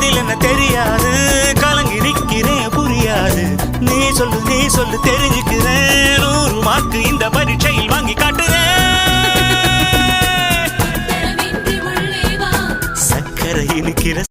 பதில் என்ன தெரியாது, கலங்கி நிற்கிறேன் புரியாது. நீ சொல்லு தெரிஞ்சுக்கிறேன். 100 மார்க்கு இந்த பரீட்சையில் வாங்கி காட்டுறேன். சக்கரை இனிக்கிற